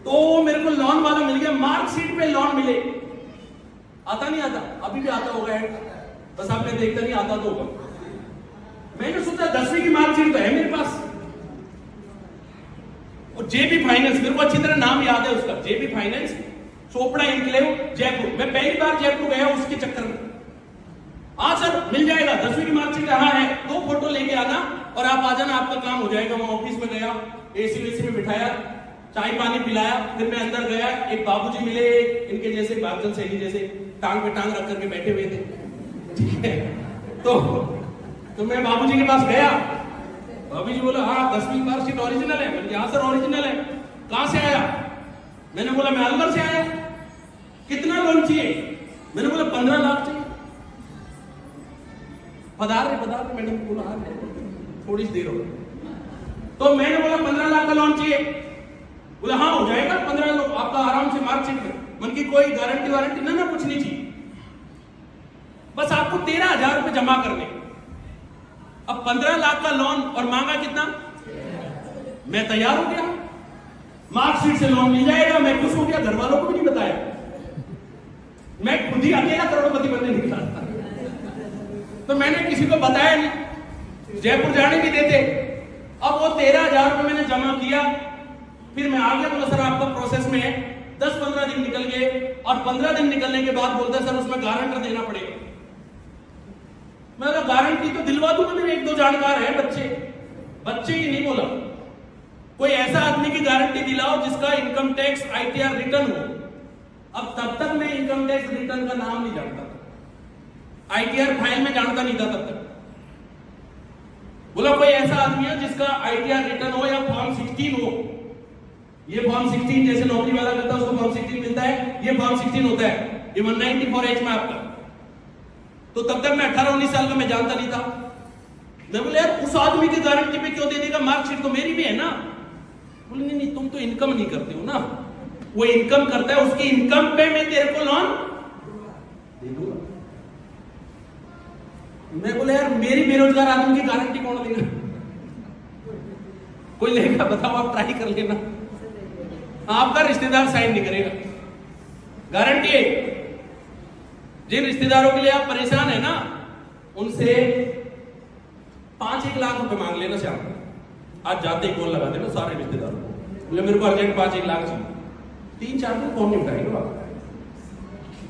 तो मेरे को लोन वाला मिल गया, मार्कशीट पे लोन मिले। आता नहीं आता? अभी भी आता होगा, बस आपने देखता नहीं, आता तो होगा। मैंने सोचा 10वीं की मार्कशीट तो है मेरे पास। और जेबी फाइनेंस, मेरे को अच्छी तरह नाम याद है उसका, जेबी फाइनेंस, चोपड़ा एनक्लेव, जयपुर। मैं पहली बार जयपुर गया उसके चक्कर में। हाँ सर मिल जाएगा, 10वीं की मार्कशीट यहाँ है, 2 फोटो लेके आना और आप आ जाना, आपका काम हो जाएगा। मैं ऑफिस में गया, एसी वेसी में बिठाया, चाय पानी पिलाया, फिर मैं अंदर गया। एक बाबूजी मिले, इनके जैसे बागजन सैनी जैसे, टांग पे टांग रख करके बैठे हुए थे, ठीक है। तो मैं बाबूजी के पास गया, बाबूजी बोला हाँ 10वीं मार्कशीट ओरिजिनल है। मैंने कहा सर ओरिजिनल है। कहां से आया? मैंने बोला मैं अलवर से आया। कितना लोन चाहिए? मैंने बोला 15 लाख चाहिए। पधार रहे मैडम, बोला थोड़ी सी देर हो। तो मैंने बोला 15 लाख का लोन चाहिए। बोला हाँ हो जाएगा 15 लाख आपका आराम से मार्कशीट में। मन की कोई गारंटी वारंटी ना कुछ नहीं चाहिए, बस आपको 13,000 रुपए जमा करने। अब 15 लाख का लोन और मांगा कितना? मैं तैयार हो गया, मार्कशीट से लोन मिल जाएगा। मैं खुश हो गया, घर वालों को भी नहीं बताया। मैं खुद ही अकेला करोड़पति बनने निकला। तो मैंने किसी को बताया नहीं, जयपुर जाने भी देते। अब वो 13,000 रुपए मैंने जमा किया, फिर मैं आ गया। बोला सर आपका प्रोसेस में है। 10-15 दिन निकल गए और 15 दिन निकलने के बाद बोलता सर उसमें गारंटर देना पड़ेगा। मैं गारंटी तो दिलवा दूंगा, मेरे 1-2 जानकार है बच्चे की नहीं बोला। कोई ऐसा आदमी की गारंटी दिलाओ जिसका इनकम टैक्स ITR रिटर्न हो। अब तब तक मैं इनकम टैक्स रिटर्न का नाम नहीं जानता, ITR फाइल में जानता नहीं था तब तक। बोला कोई ऐसा आदमी है जिसका ITR रिटर्न हो या फॉर्म 16 हो। ये फॉर्म 16 जैसे नौकरी वाला करता है उसको फॉर्म 16 मिलता है, ये फॉर्म 16 होता है। ये 194 एज में आपका। तो तब तक मैं 18-19 साल का, मैं जानता नहीं था। मैं बोले यार उस आदमी की गारंटी पे क्यों दे देगा, मार्कशीट तो मेरी भी है ना। बोले नहीं तुम तो इनकम नहीं करते हो ना, वो इनकम करता है, उसकी इनकम पे मैं तेरे को लोन दे दूंगा। मैं बोले यार मेरी बेरोजगार आदमी की गारंटी कौन देगा? कोई लेगा? बताओ, आप ट्राई कर लेना, आपका रिश्तेदार साइन नहीं करेगा। गारंटी है। जिन रिश्तेदारों के लिए आप परेशान है ना, उनसे 5-1 लाख रुपए मांग लेना शाम को। आज जाते ही कॉल लगा देना सारे रिश्तेदारों को, बोले मेरे को अर्जेंट 5-1 लाख चाहिए। 3-4 दिन कौन नहीं उठाएगा?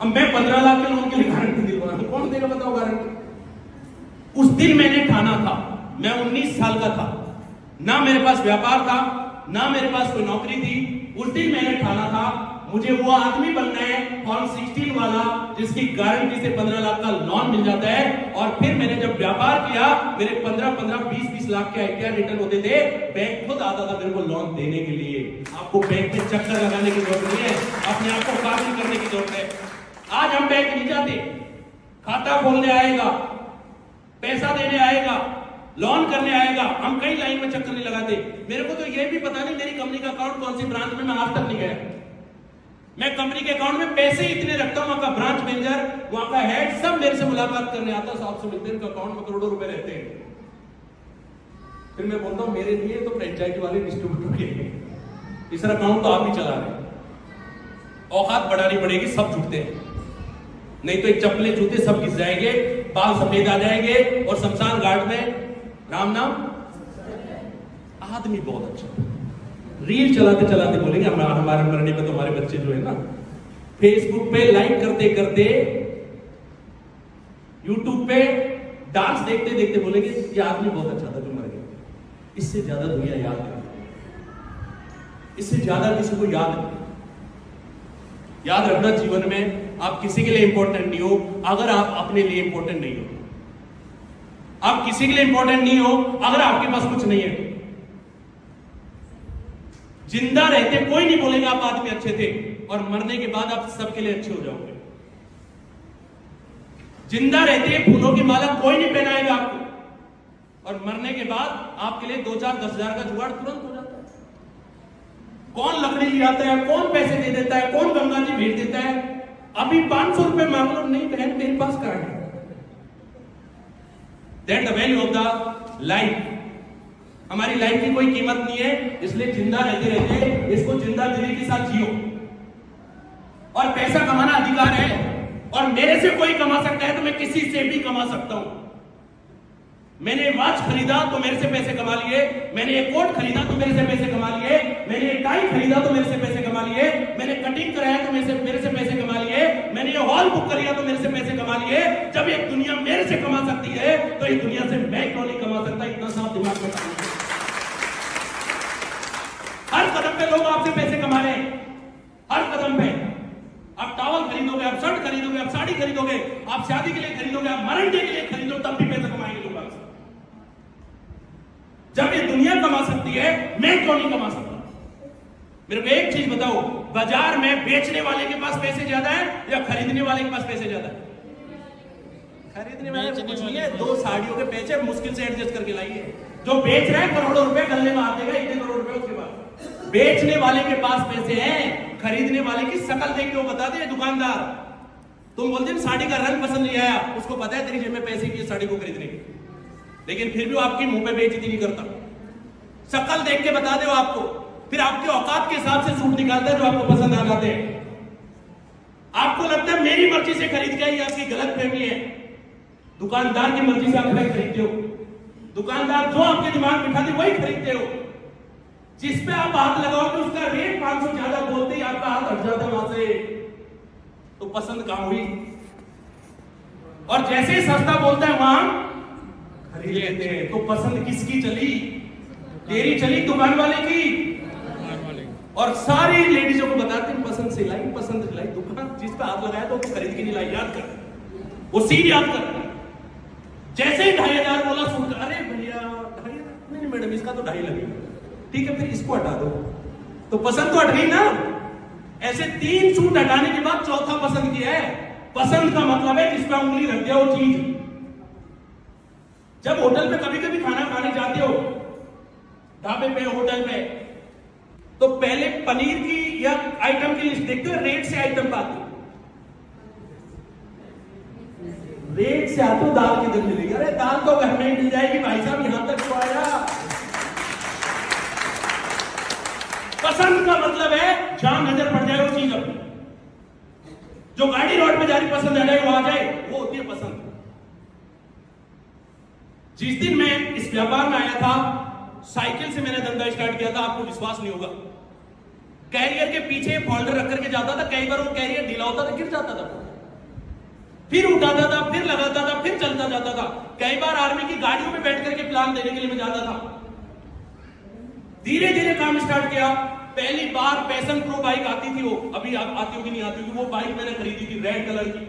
अब मैं 15 लाख के लोन के लिए गारंटी दे रहा हूं, कौन देगा बताओ गारंटी? उस दिन मैंने ठाना था, मैं 19 साल का था, ना मेरे पास व्यापार था, ना मेरे पास कोई नौकरी थी। उस दिन मैंने ठाना था मुझे वो आदमी बनना है फॉर्म 16 वाला जिसकी गारंटी से 15 लाख का लोन मिल जाता है। और फिर मैंने जब व्यापार किया, मेरे 15-15, 20-20 लाख के ITR रिटर्न होते थे। बैंक खुद आता था मेरे को लोन देने के लिए। आपको बैंक में चक्कर लगाने की जरूरत नहीं है, अपने आप को काबिल करने की जरूरत है। आज हम बैंक नहीं जाते, खाता खोलने आएगा, पैसा देने आएगा, लोन करने आएगा, हम कई लाइन में चक्कर नहीं लगाते। मेरे को तो यह भी पता नहीं मेरी कंपनी का अकाउंट कौन सी ब्रांच में, मैं आज तक नहीं गया। मैं कंपनी के अकाउंट में पैसे इतने रखता हूं, वहां का ब्रांच मैनेजर, वहां का हेड सब मेरे से मुलाकात करने आता, साहब से मिलते, इनका अकाउंट में करोड़ों रुपए रहते हैं। फिर मैं बोलता हूं मेरे लिए तो फ्रेंचाइजी वाले डिस्ट्रीब्यूटर के, इस अकाउंट तो आप ही चला रहे, औकात बढ़ानी पड़ेगी, सब जुटते हैं, नहीं तो एक चप्पले जूते सब घिस जाएंगे, बाल सफेद आ जाएंगे और शमशान घाट में राम नाम। आदमी बहुत अच्छा, रील चलाते चलाते बोलेंगे हमारे मरने पे तो हमारे बच्चे जो है ना फेसबुक पे लाइक करते करते, यूट्यूब पे डांस देखते देखते बोलेंगे ये आदमी बहुत अच्छा था जो मर गया। इससे ज्यादा दुनिया याद नहीं, इससे ज्यादा किसी को याद नहीं। याद रखना जीवन में आप किसी के लिए इंपॉर्टेंट नहीं हो अगर आप अपने लिए इंपॉर्टेंट नहीं हो। आप किसी के लिए इंपॉर्टेंट नहीं हो अगर आपके पास कुछ नहीं है। जिंदा रहते कोई नहीं बोलेगा आप आदमी अच्छे थे, और मरने के बाद आप सबके लिए अच्छे हो जाओगे। जिंदा रहते फूलों की माला कोई नहीं पहनाएगा आपको, और मरने के बाद आपके लिए 2-4-10,000 का जुगाड़ तुरंत हो जाता है। कौन लकड़ी ले आता है, कौन पैसे दे देता है, कौन गंगा जी भेज देता है। अभी 500 रुपए मांग लो, नहीं बहन मेरे पास कहां है। That the value of the life. हमारी लाइफ की कोई कीमत नहीं है, इसलिए जिंदा रहते रहते इसको जिंदा दिली के साथ जियो। और पैसा कमाना अधिकार है, और मेरे से कोई कमा सकता है तो मैं किसी से भी कमा सकता हूं। मैंने वॉच खरीदा तो मेरे से पैसे कमा लिए, मैंने एक कोट खरीदा तो मेरे से पैसे कमा लिए, मैंने एक टाई खरीदा तो मेरे से पैसे कमा लिए, मैंने कटिंग कराया तो मेरे से पैसे कमा लिए, मैंने ये हॉल बुक कर लिया तो मेरे से पैसे कमा लिए। जब एक दुनिया मेरे से कमा सकती है तो इस दुनिया से मैं क्यों नहीं कमा सकता? इतना साफ दिमाग में काम। हर कदम पे लोग आपसे पैसे कमा रहे हैं, हर कदम पे। आप टॉवल खरीदोगे, आप शर्ट खरीदोगे, आप साड़ी खरीदोगे, आप शादी के लिए खरीदोगे, आप मरण डे के लिए खरीदोगे, तब भी पैसा कमाएंगे लोग आपसे। जब ये दुनिया कमा सकती है, मैं क्यों नहीं कमा सकता? मेरे को एक चीज बताओ, बाजार में बेचने वाले के पास पैसे ज्यादा है या खरीदने वाले के पास पैसे ज्यादा है? खरीदने वाले को कुछ नहीं है, 2 साड़ियों के पैसे मुश्किल से एडजस्ट करके लाइए। जो बेच रहा है करोड़ों रुपए गले में आ देगा, इतने करोड़ रुपए उसके पास। बेचने वाले के पास पैसे हैं, खरीदने वाले की शकल देख के वो बता दे दुकानदार। तुम बोलते हैं साड़ी का रंग पसंद नहीं आया, उसको पता है तेरी जेब में पैसे की साड़ी को खरीदने की, लेकिन फिर भी वो आपकी मुंह पे बेइज्जती नहीं करता। शकल देख के बता दे आपको, फिर आपके औकात के हिसाब से सूट निकालता है जो आपको पसंद आ जाते हैं। आपको लगता है मेरी मर्जी से खरीद के, ये आपकी गलत फहमी है। दुकानदार की मर्जी से आप खरीदते हो, दुकानदार जो आपके दिमाग में बिठा दे वही खरीदते हो। जिस पे आप हाथ लगाओगे उसका रेट 500 ज्यादा बोलते ही आपका हाथ हट जाता है वहां से, तो पसंद कहां हुई? और जैसे सस्ता बोलता है वहां खरीद लेते हैं। तो पसंद किसकी चली? तेरी चली, दुकान वाले की। और सारी लेडीजों को बताते हैं पसंद से लाई, पसंद से लाई। दुकान जिस पे हाथ लगाया तो खरीद के नहीं लाई, याद कर, वो सीन याद कर। जैसे ही 2500 बोला सूट, अरे भैया 2500 नहीं मैडम इसका तो 2.5 लगेगा, ठीक है फिर इसको हटा दो, तो पसंद तो हट गई ना। ऐसे 3 सूट हटाने के बाद चौथा पसंद किया है। पसंद का मतलब है जिस पे उंगली रख दिया वो चीज। जब होटल पे कभी कभी खाना खाने जाते हो, ढाबे पे, होटल पे, तो पहले पनीर की या आइटम की लिस्ट देखते हो, रेट से आइटम पाते हो। रेट से आते हो दाल किधर मिलेगी? अरे दाल तो घर में मिल जाएगी भाई साहब, यहां तक तो आया। पसंद का मतलब है जहां नजर पड़ जाए वो चीज अपनी। जो गाड़ी रोड पे जा रही पसंद आ जाए वो आ जाए, वो होती है पसंद। जिस दिन मैं इस व्यापार में आया था, साइकिल से मैंने धंधा स्टार्ट किया था, आपको विश्वास नहीं होगा। कैरियर के पीछे फोल्डर रख करके जाता था, कई बार वो कैरियर ढीला होता था, गिर जाता था, फिर उठाता था, फिर लगाता था, फिर चलता जाता था। कई बार आर्मी की गाड़ियों में बैठ करके प्लान देने के लिए मैं जाता था। धीरे धीरे काम स्टार्ट किया। पहली बार पैशन प्रो बाइक आती थी, वो अभी आती होगी नहीं आती होगी, वो बाइक मैंने खरीदी थी रेड कलर की।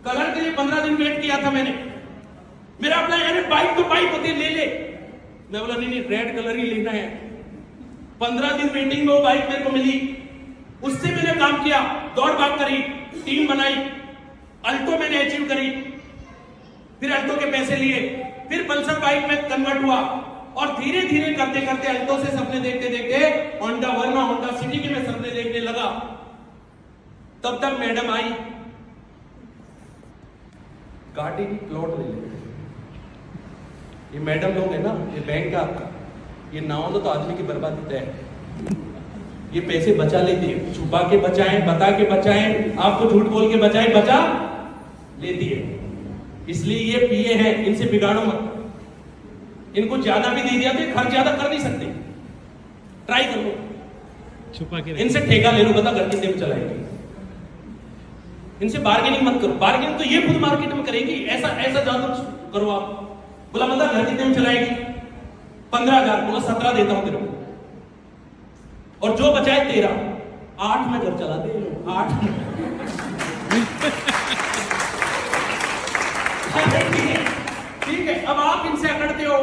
कलर के लिए 15 दिन वेट किया था मैंने। मेरा अपना यानी बाइक तो बाइक होती है, ले ले। मैं बोला नहीं रेड कलर ही लेना है। 15 दिन वेटिंग में वो बाइक मेरे को मिली। उससे मैंने काम किया, दौड़ भाग करी, टीम बनाई, अल्टो मैंने अचीव करी, फिर अल्टो के पैसे लिए, फिर पल्सर बाइक में कन्वर्ट हुआ, और धीरे धीरे करते करते अल्टो से सपने देखते देखते होंडा वर्ना, होंडा सिटी के मैं सपने देखने लगा। तब तक मैडम आई, गाड़ी की प्लॉट ले ले। ये मैडम लोग है ना, ये बैंक का आपका, ये ना हो तो आदमी की बर्बादी तय है। ये पैसे बचा लेती है, छुपा के बचाएं, बता के बचाएं, आपको झूठ बोल के बचाएं, बचा लेती है। इसलिए ये पीए हैं, इनसे बिगाड़ो मत। इनको ज्यादा भी दे दिया तो खर्च ज्यादा कर नहीं सकते, ट्राई कर लो, छुपा के इनसे ठेका ले लो, बता घर कितने में चलाएंगे। इनसे बार्गेनिंग मत करो, बार्गेनिंग तो ये खुद मार्केट में करेगी। ऐसा ऐसा जादू करो आप, बोला मतलब घर कितने में चलाएगी? 15,000, बोला 17 देता हूं तेरे को, और जो बचाए 13, 8 में घर चला दे, 8 ठीक है। अब आप इनसे अकड़ते हो,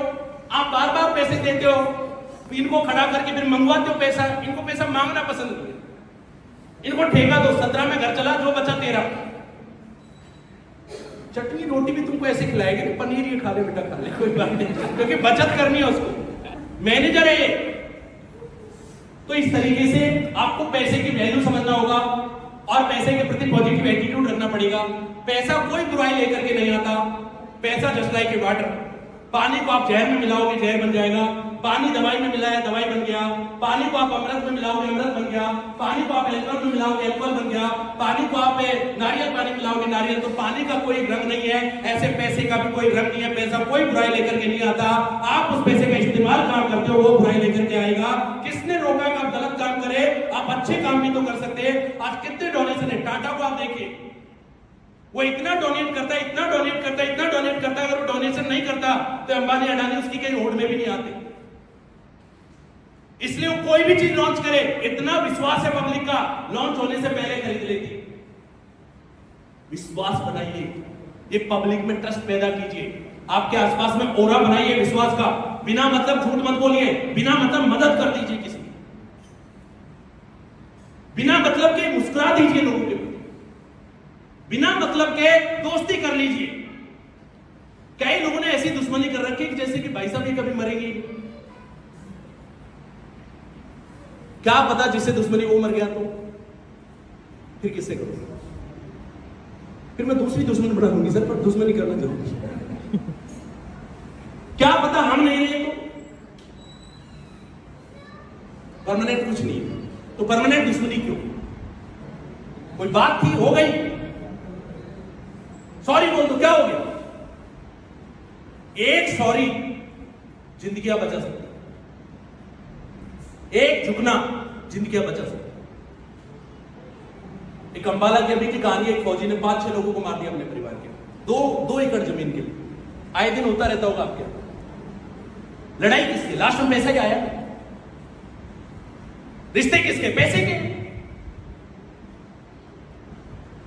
आप बार बार पैसे देते हो, इनको खड़ा करके फिर मंगवाते हो पैसा। इनको पैसा मांगना पसंद नहीं है, इनको ठेका दो, 17 में घर चला, जो बचा 13। चटनी रोटी भी तुमको ऐसे खिलाएगी, पनीर ये खा ले बेटा, खा ले, कोई बात नहीं, क्योंकि बचत करनी है उसको, मैनेजर है ये। तो इस तरीके से आपको पैसे की वैल्यू समझना होगा और पैसे के प्रति पॉजिटिव एटीट्यूड रखना पड़ेगा। पैसा कोई बुराई लेकर के नहीं आता। पैसा जस्ट लाइक ए वाटर, पानी को आप जहर में मिलाओगे जहर बन जाएगा, पानी दवाई में मिलाया, दवाई बन गया। पानी को आप अमृत में मिलाओगे, अमृत बन गया। पानी को आप एल्कोहल में मिलाओगे, एल्कोहल बन गया। पानी को आप नारियल पानी मिलाओगे, नारियल। तो पानी का कोई रंग नहीं है, ऐसे पैसे का भी कोई रंग नहीं है। पैसा कोई बुराई लेकर के नहीं आता, आप उस पैसे का इस्तेमाल काम करते हो, वो बुराई लेकर के आएगा। किसने रोका कि आप गलत काम करे? आप अच्छे काम भी तो कर सकते हैं। आज कितने डोनेशन है, टाटा को आप देखिए, वो इतना डोनेट करता है, इतना डोनेट करता है, इतना डोनेट करता है। अगर वो डोनेशन नहीं करता तो अंबानी अडानी उसकी कहीं होड़ में भी नहीं आते। इसलिए वो कोई भी चीज लॉन्च करे, इतना विश्वास है पब्लिक का, लॉन्च होने से पहले खरीद लेती। विश्वास बनाइए, ये पब्लिक में ट्रस्ट पैदा कीजिए, आपके आसपास में ओरा बनाइए विश्वास का। बिना मतलब झूठ मत बोलिए, बिना मतलब मदद कर दीजिए किसी की, बिना मतलब के मुस्कुरा दीजिए लोगों के, बिना मतलब के दोस्ती कर लीजिए। कई लोगों ने ऐसी दुश्मनी कर रखी है कि जैसे कि भाई साहब ये कभी मरेंगे, क्या पता जिससे दुश्मनी वो मर गया तो फिर किससे करूंगा? फिर मैं दूसरी दुश्मनी बना दूंगी सर, पर दुश्मनी करना जरूरी है। क्या पता हम नहीं रहे तो परमानेंट कुछ नहीं है, तो परमानेंट दुश्मनी क्यों? कोई बात थी, हो गई, सॉरी बोल दो, क्या हो गया? एक सॉरी जिंदगियां बचा सकती, एक झुकना जिंदगियां बचा सकती। एक अंबाला के अभी की कहानी, एक फौजी ने 5-6 लोगों को मार दिया अपने परिवार के, 2 एकड़ जमीन के लिए। आए दिन होता रहता होगा आपके, लड़ाई किसकी? लास्ट में पैसा ही आया, रिश्ते किसके? पैसे के।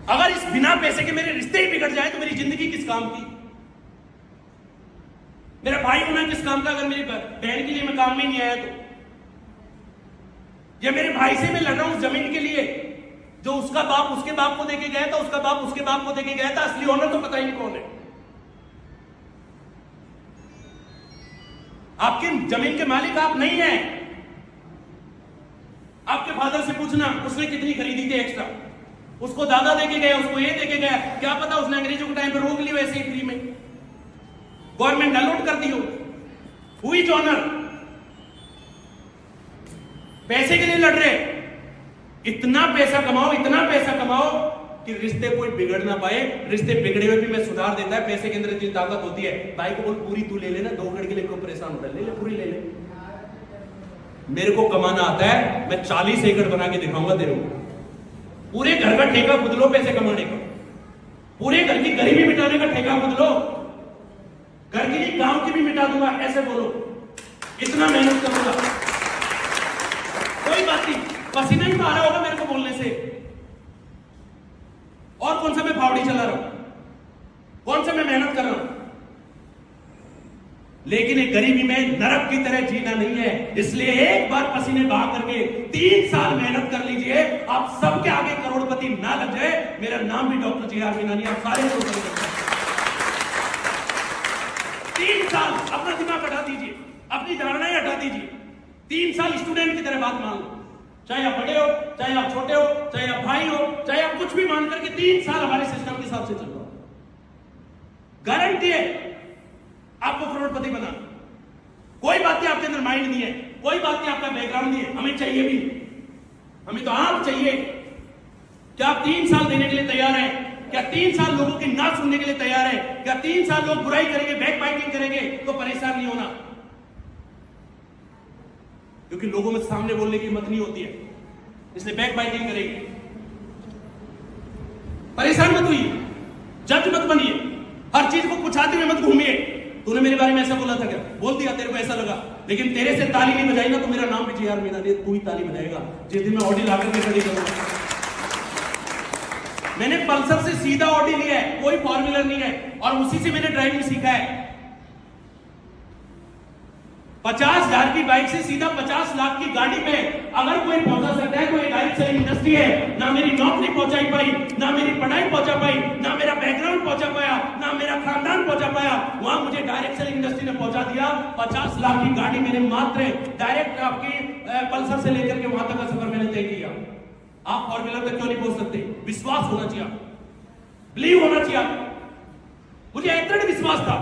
अगर इस बिना पैसे के मेरे रिश्ते ही बिगड़ जाए तो मेरी जिंदगी किस काम की? मेरा भाई होना किस काम का अगर मेरी बहन के लिए मैं काम में नहीं आया तो? या मेरे भाई से मैं लड़ रहा हूं उस जमीन के लिए जो उसका बाप उसके बाप को देके गया था, उसका बाप उसके बाप को देके गया था, असली ओनर तो पता ही नहीं कौन है। आपकी जमीन के मालिक आप नहीं है। आपके फादर से पूछना उसने कितनी खरीदी थी एक्स्ट्रा, उसको दादा देके गया, उसको ये देके गया, क्या पता उसने अंग्रेजों के टाइम पे रोक ली वैसे ही फ्री में, गवर्नमेंट अलॉट कर दी हो। Who is owner? पैसे के लिए लड़ रहे, इतना पैसा कमाओ, इतना पैसा कमाओ कि रिश्ते कोई बिगड़ ना पाए। रिश्ते बिगड़े हुए भी मैं सुधार देता है, पैसे के अंदर इतनी ताकत होती है। भाई को बोल पूरी तू ले लेना, 2 एकड़ के लिए क्यों परेशान होता है, ले ले पूरी ले ले। मेरे को कमाना आता है, मैं 40 एकड़ बना के दिखाऊंगा तेरे को। पूरे घर का ठेका खुद लो पैसे कमाने का, पूरे घर की गरीबी मिटाने का ठेका खुद लो, घर की नहीं गांव की भी मिटा दूंगा, ऐसे बोलो। इतना मेहनत करूंगा, कोई बात नहीं, पसीना ही तो आ रहा होगा मेरे को बोलने से। और कौन सा मैं फावड़ी चला रहा हूं, कौन सा मैं मेहनत कर रहा हूं? लेकिन एक गरीबी में नरक की तरह जीना नहीं है। इसलिए एक बार पसीने बहा करके 3 साल मेहनत कर लीजिए, आप सबके आगे करोड़पति ना लग जाए। मेरा नाम भी डॉक्टर जे.आर. मीनानी, आप सारे लोग 3 साल अपना दिमाग हटा दीजिए, अपनी धारणाएं हटा दीजिए। 3 साल स्टूडेंट की तरह बात मान लो, चाहे आप बड़े हो, चाहे आप छोटे हो, चाहे आप भाई हो, चाहे आप कुछ भी मान करके 3 साल हमारे सिस्टम के हिसाब से चल रहा हो। गारंटी है आपको करोड़पति बना। कोई बात नहीं आपके अंदर माइंड नहीं है, कोई बात नहीं आपका बैकग्राउंड नहीं है, हमें चाहिए भी, हमें तो आप चाहिए। क्या आप 3 साल देने के लिए तैयार हैं? क्या 3 साल लोगों की ना सुनने के लिए तैयार है? क्या 3 साल लोग बुराई करेंगे, बैक बाइटिंग करेंगे तो परेशान नहीं होना? क्योंकि लोगों में सामने बोलने की हिम्मत नहीं होती है, इसलिए बैक बाइटिंग करेंगे। परेशान मत होइए, जज मत बनिए, हर चीज को पुछाते हुए मत घूमिए। तूने मेरे बारे में ऐसा बोला था क्या? बोल दिया, तेरे को ऐसा लगा, लेकिन तेरे से ताली नहीं बजाई ना तो मेरा नाम भी जे.आर. मीनानी, तू ही ताली बजाएगा जिस दिन मैं ऑडी लाकर के खड़ी करूंगा। मैंने पल्सर से सीधा ऑडी लिया है, कोई फॉर्मूलर नहीं है, और उसी से मैंने ड्राइविंग सीखा है। 50,000 की बाइक से सीधा 50 लाख की गाड़ी पे अगर कोई पहुंचा सकता है तो ये डायरेक्ट सेलिंग इंडस्ट्री है। ना मेरी नौकरी पहुंचाई पाई, ना मेरी पढ़ाई पहुंचा पाई, ना मेरा बैकग्राउंड पहुंचा पाया, ना मेरा खानदान पहुंचा पाया, वहां मुझे डायरेक्ट सेलिंग इंडस्ट्री ने पहुंचा दिया। 50 लाख की गाड़ी मैंने मात्र डायरेक्ट आपकी पल्सर से लेकर के वहां तक का सफर मैंने तय किया। आप फॉर्मूला तक क्यों नहीं पहुंच सकते? विश्वास होना चाहिए, बिलीव होना चाहिए। मुझे इतना विश्वास था,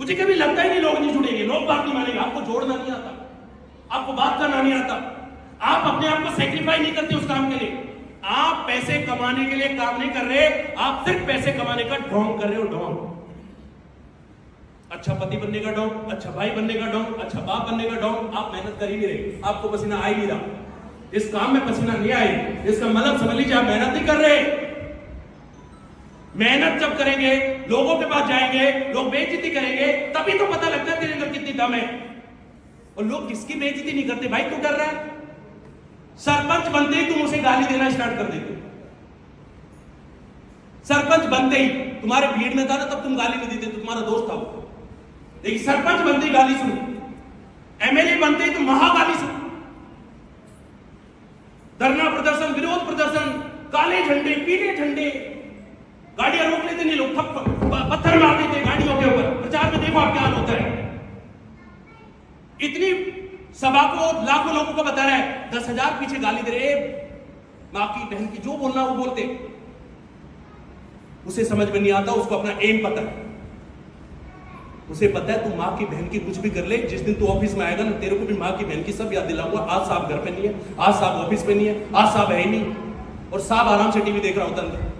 मुझे कभी लगता ही नहीं लोग नहीं जुड़ेंगे, लोग बात नहीं मानेंगे। आपको जोड़ना नहीं आता, आपको बात करना नहीं आता, आप अपने आप को सेक्रीफाई नहीं करते उस काम के लिए। आप पैसे कमाने के लिए काम नहीं कर रहे, आप सिर्फ पैसे कमाने का ढोंग कर रहे हो, ढोंग। अच्छा पति बनने का ढोंग, अच्छा भाई बनने का ढोंग, अच्छा बाप बनने का ढोंग। आप मेहनत कर ही नहीं रहे, आपको पसीना आ ही नहीं रहा, इस काम में पसीना नहीं आए, इसका मतलब समझ लीजिए आप मेहनत नहीं कर रहे। मेहनत जब करेंगे, लोगों के पास जाएंगे, लोग बेइज्जती करेंगे, तभी तो पता लगता है तेरे अंदर कितनी दम है। और लोग किसकी बेइज्जती नहीं करते भाई, तू डर रहा है। सरपंच बनते ही तुम उसे गाली देना स्टार्ट कर देते। सरपंच बनते ही, तुम्हारे भीड़ में था ना तब तुम गाली नहीं देते, तुम्हारा दोस्त था वो, लेकिन सरपंच बनते ही गाली सुनो, एमएलए बनते ही तुम महागाली सुनो। धरना प्रदर्शन, विरोध प्रदर्शन, काले झंडे, पीले झंडे, गाड़ियां रोक लेते नहीं लोग, पत्थर मार देते गाड़ियों के ऊपर। प्रचार में देखो आप क्या हाल होता है। इतनी सभा को लाखों लोगों को बता रहा है, 10,000 पीछे गाली दे रहे, मां की बहन की, जो बोलना वो बोलते। उसे समझ में नहीं आता, उसको अपना एम पता है, उसे पता है तू मां की बहन की कुछ भी कर ले, जिस दिन तू ऑफिस में आएगा ना तेरे को भी मां की बहन की सब याद दिलाऊंगा। आज साहब घर पे नहीं है, आज साहब ऑफिस पे नहीं है, आज साहब है ही नहीं, और साहब आराम से टीवी देख रहा होता है।